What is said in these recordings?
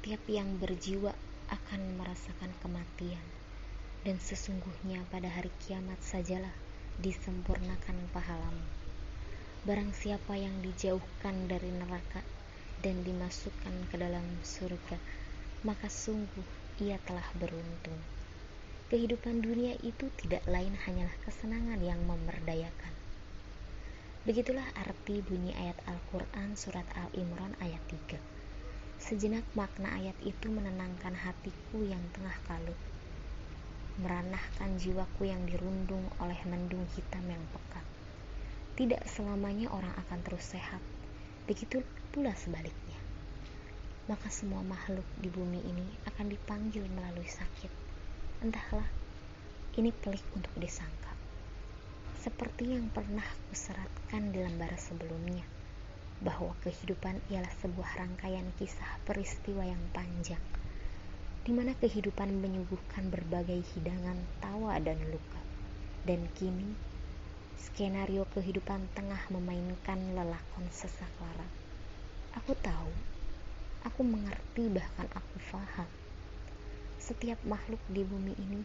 setiap yang berjiwa akan merasakan kematian, dan sesungguhnya pada hari kiamat sajalah disempurnakan pahalamu. Barang siapa yang dijauhkan dari neraka dan dimasukkan ke dalam surga, maka sungguh ia telah beruntung. Kehidupan dunia itu tidak lain hanyalah kesenangan yang memerdayakan. Begitulah arti bunyi ayat Al-Quran surat Al-Imran ayat 3. Sejenak makna ayat itu menenangkan hatiku yang tengah kalut, meranahkan jiwaku yang dirundung oleh mendung hitam yang pekat. Tidak selamanya orang akan terus sehat, begitu pula sebaliknya. Maka semua makhluk di bumi ini akan dipanggil melalui sakit. Entahlah, ini pelik untuk disangka. Seperti yang pernah kuseratkan di lembar sebelumnya, bahwa kehidupan ialah sebuah rangkaian kisah peristiwa yang panjang, di mana kehidupan menyuguhkan berbagai hidangan tawa dan luka. Dan kini, skenario kehidupan tengah memainkan lelakon sesak lara. Aku tahu, aku mengerti, bahkan aku faham. Setiap makhluk di bumi ini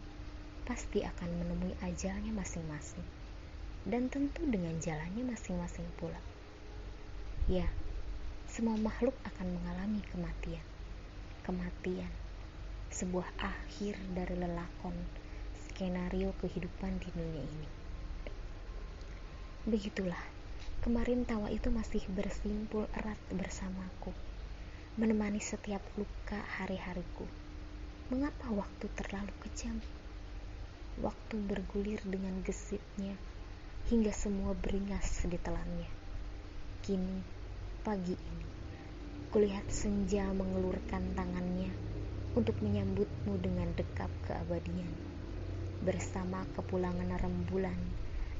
pasti akan menemui ajalnya masing-masing, dan tentu dengan jalannya masing-masing pula. Ya, semua makhluk akan mengalami kematian. Kematian, sebuah akhir dari lelakon skenario kehidupan di dunia ini. Begitulah, kemarin tawa itu masih bersimpul erat bersamaku, menemani setiap luka hari-hariku. Mengapa waktu terlalu kejam? Waktu bergulir dengan gesitnya, hingga semua beringas ditelannya. Kini, pagi ini, kulihat senja mengelurkan tangannya untuk menyambutmu dengan dekap keabadian. Bersama kepulangan rembulan,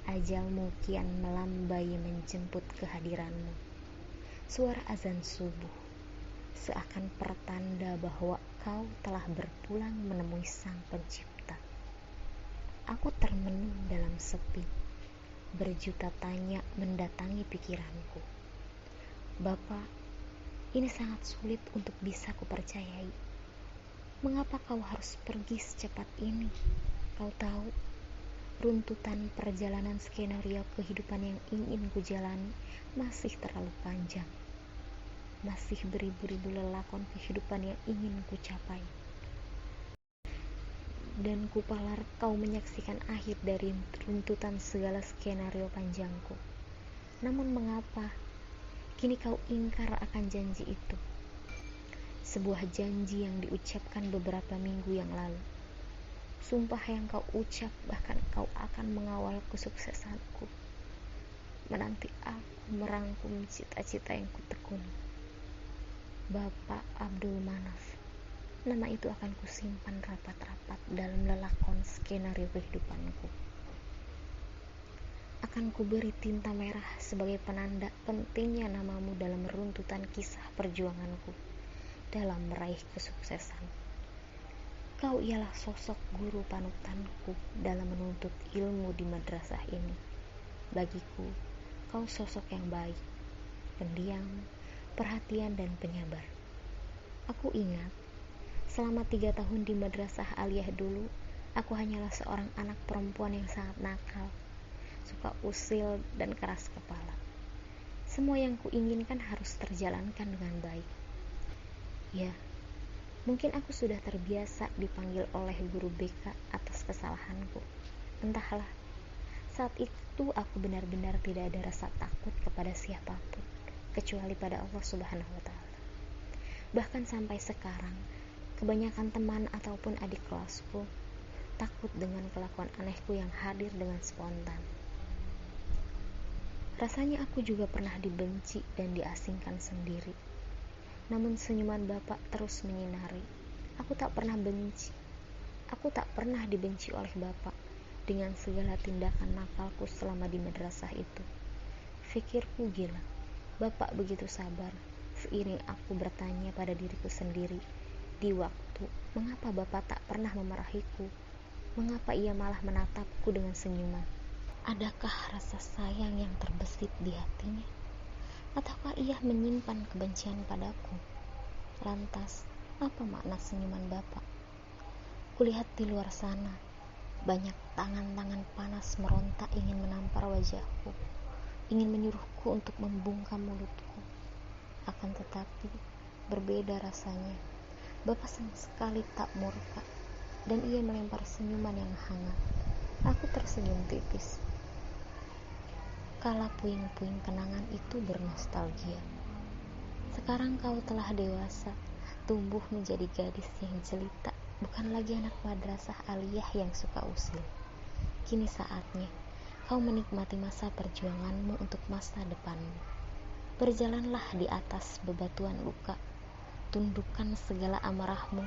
ajalmu kian melambai menjemput kehadiranmu. Suara azan subuh seakan pertanda bahwa kau telah berpulang menemui Sang Pencipta. Aku termenung dalam sepi, berjuta tanya mendatangi pikiranku. Bapa, ini sangat sulit untuk bisa kupercayai. Mengapa kau harus pergi secepat ini? Kau tahu, runtutan perjalanan skenario kehidupan yang ingin kujalani masih terlalu panjang. Masih beribu-ribu lelakon kehidupan yang ingin kucapai. Dan kupalar kau menyaksikan akhir dari runtutan segala skenario panjangku. Namun mengapa kini kau ingkar akan janji itu? Sebuah janji yang diucapkan beberapa minggu yang lalu. Sumpah yang kau ucap bahkan kau akan mengawal kesuksesanku. Menanti aku merangkum cita-cita yang kutekuni. Bapak Abdul Manaf. Nama itu akan kusimpan rapat-rapat dalam lelakon skenario kehidupanku. Akan kuberi tinta merah sebagai penanda pentingnya namamu dalam runtutan kisah perjuanganku dalam meraih kesuksesan. Kau ialah sosok guru panutanku dalam menuntut ilmu di madrasah ini. Bagiku, kau sosok yang baik, pendiam, perhatian dan penyabar. Aku ingat, selama 3 tahun di madrasah aliyah dulu, aku hanyalah seorang anak perempuan yang sangat nakal, suka usil dan keras kepala. Semua yang kuinginkan harus terjalankan dengan baik. Ya, mungkin aku sudah terbiasa dipanggil oleh guru BK atas kesalahanku. Entahlah, saat itu aku benar-benar tidak ada rasa takut kepada siapapun, kecuali pada Allah Subhanahu wa Ta'ala. Bahkan sampai sekarang, kebanyakan teman ataupun adik kelasku takut dengan kelakuan anehku yang hadir dengan spontan. Rasanya aku juga pernah dibenci dan diasingkan sendiri. Namun senyuman Bapak terus menyinari. Aku tak pernah benci. Aku tak pernah dibenci oleh Bapak dengan segala tindakan nakalku selama di madrasah itu. Fikirku gila. Bapak begitu sabar. Seiring aku bertanya pada diriku sendiri, di waktu, mengapa Bapak tak pernah memarahiku? Mengapa ia malah menatapku dengan senyuman? Adakah rasa sayang yang terbesit di hatinya? Ataukah ia menyimpan kebencian padaku? Lantas, Apa makna senyuman Bapak? Kulihat di luar sana, banyak tangan-tangan panas meronta ingin menampar wajahku, ingin menyuruhku untuk membungkam mulutku. Akan tetapi, berbeda rasanya. Bapak sama sekali tak murka, dan ia melempar senyuman yang hangat. Aku tersenyum tipis. Kala puing-puing kenangan itu bernostalgia. Sekarang kau telah dewasa, tumbuh menjadi gadis yang jelita, bukan lagi anak madrasah aliyah yang suka usil. Kini saatnya kau menikmati masa perjuanganmu untuk masa depanmu. Berjalanlah di atas bebatuan luka, tundukkan segala amarahmu,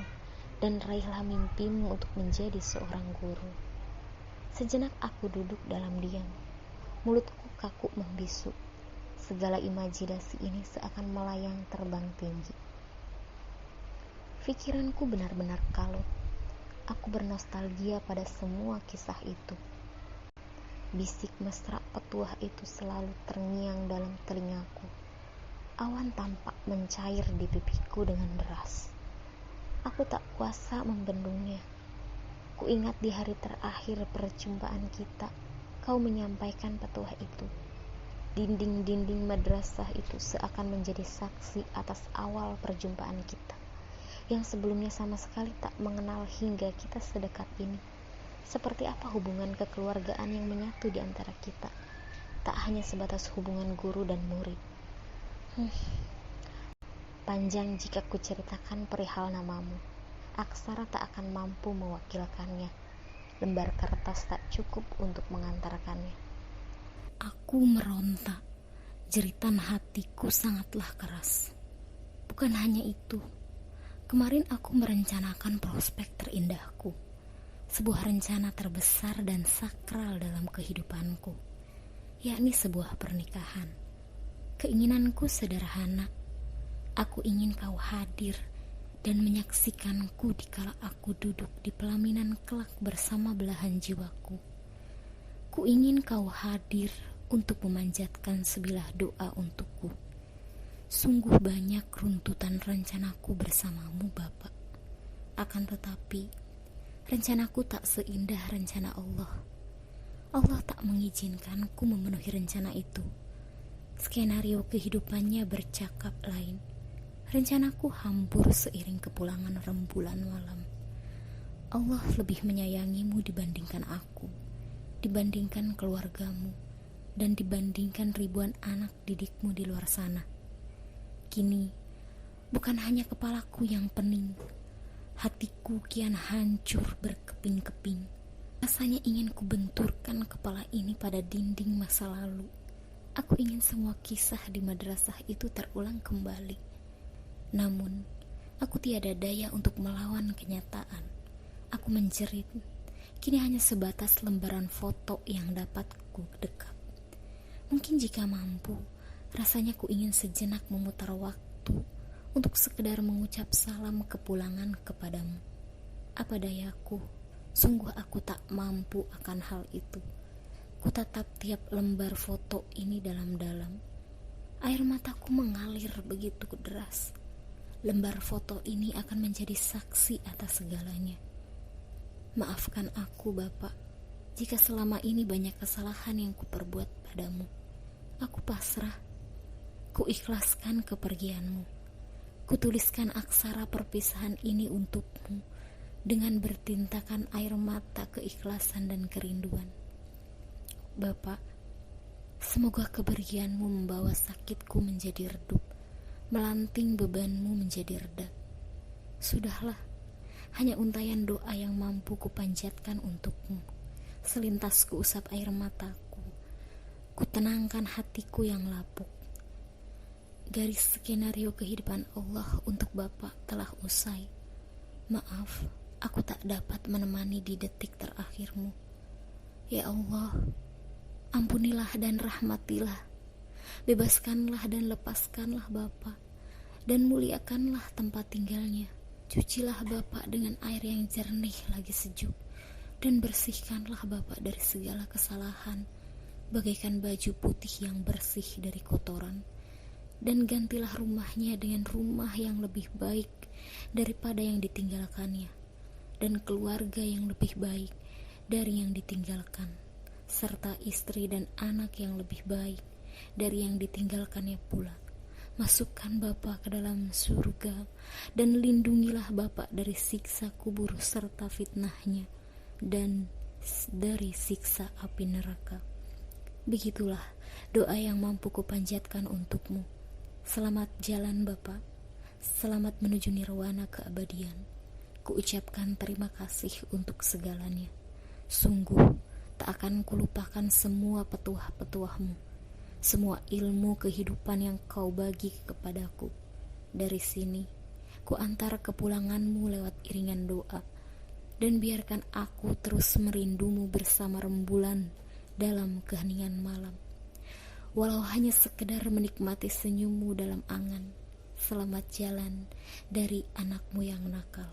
dan raihlah mimpimu untuk menjadi seorang guru. Sejenak aku duduk dalam diam, mulutku kaku membisu. Segala imajinasi ini seakan melayang terbang tinggi. Pikiranku benar-benar kalut. Aku bernostalgia pada semua kisah itu. Bisik mesra petuah itu selalu terngiang dalam telingaku. Awan tampak mencair di pipiku dengan deras. Aku tak kuasa membendungnya. Kuingat di hari terakhir perjumpaan kita, kau menyampaikan petuah itu. Dinding-dinding madrasah itu seakan menjadi saksi atas awal perjumpaan kita, yang sebelumnya sama sekali tak mengenal hingga kita sedekat ini. Seperti apa hubungan kekeluargaan yang menyatu di antara kita, tak hanya sebatas hubungan guru dan murid. Panjang jika kuceritakan perihal namamu. Aksara tak akan mampu mewakilkannya. Lembar kertas tak cukup untuk mengantarkannya. Aku meronta. Jeritan hatiku sangatlah keras. Bukan hanya itu. Kemarin aku merencanakan prospek terindahku. Sebuah rencana terbesar dan sakral dalam kehidupanku, yakni sebuah pernikahan. Keinginanku sederhana. Aku ingin kau hadir dan menyaksikanku dikala aku duduk di pelaminan kelak bersama belahan jiwaku. Ku ingin kau hadir untuk memanjatkan sebilah doa untukku. Sungguh banyak runtutan rencanaku bersamamu, Bapak. Akan tetapi, rencanaku tak seindah rencana Allah. Allah tak mengizinkanku memenuhi rencana itu. Skenario kehidupannya bercakap lain. Rencanaku hambur seiring kepulangan rembulan malam. Allah lebih menyayangimu dibandingkan aku, dibandingkan keluargamu, dan dibandingkan ribuan anak didikmu di luar sana. Kini, bukan hanya kepalaku yang pening, hatiku kian hancur berkeping-keping. Rasanya ingin kubenturkan kepala ini pada dinding masa lalu. Aku ingin semua kisah di madrasah itu terulang kembali. Namun, aku tiada daya untuk melawan kenyataan. Aku menjerit. Kini hanya sebatas lembaran foto yang dapat ku dekap. Mungkin jika mampu, rasanya ku ingin sejenak memutar waktu untuk sekedar mengucap salam kepulangan kepadamu. Apa dayaku, sungguh aku tak mampu akan hal itu. Ku tatap tiap lembar foto ini dalam-dalam. Air mataku mengalir begitu deras. Lembar foto ini akan menjadi saksi atas segalanya. Maafkan aku, Bapak, jika selama ini banyak kesalahan yang kuperbuat padamu. Aku pasrah. Ku ikhlaskan kepergianmu. Ku tuliskan aksara perpisahan ini untukmu dengan bertintakan air mata keikhlasan dan kerinduan. Bapak, semoga kepergianmu membawa sakitku menjadi redup, melanting bebanmu menjadi reda. Sudahlah, hanya untayan doa yang mampu kupanjatkan untukmu. Selintas kuusap air mataku, kutenangkan hatiku yang lapuk. Garis skenario kehidupan Allah untuk Bapak telah usai. Maaf, aku tak dapat menemani di detik terakhirmu. Ya Allah, ampunilah dan rahmatilah. Bebaskanlah dan lepaskanlah Bapak, dan muliakanlah tempat tinggalnya. Cucilah Bapak dengan air yang jernih lagi sejuk, dan bersihkanlah Bapak dari segala kesalahan, bagaikan baju putih yang bersih dari kotoran. dan gantilah rumahnya dengan rumah yang lebih baik daripada yang ditinggalkannya, dan keluarga yang lebih baik dari yang ditinggalkan, serta istri dan anak yang lebih baik dari yang ditinggalkannya pula. Masukkan Bapa ke dalam surga, dan lindungilah Bapa dari siksa kubur serta fitnahnya, dan dari siksa api neraka. Begitulah doa yang mampu kupanjatkan untukmu. Selamat jalan Bapa, selamat menuju nirwana keabadian. Kuucapkan terima kasih untuk segalanya. Sungguh tak akan kulupakan semua petuah-petuahmu, semua ilmu kehidupan yang kau bagi kepadaku. Dari sini ku antar kepulanganmu lewat iringan doa, dan biarkan aku terus merindumu bersama rembulan dalam keheningan malam, walau hanya sekedar menikmati senyummu dalam angan. Selamat jalan dari anakmu yang nakal.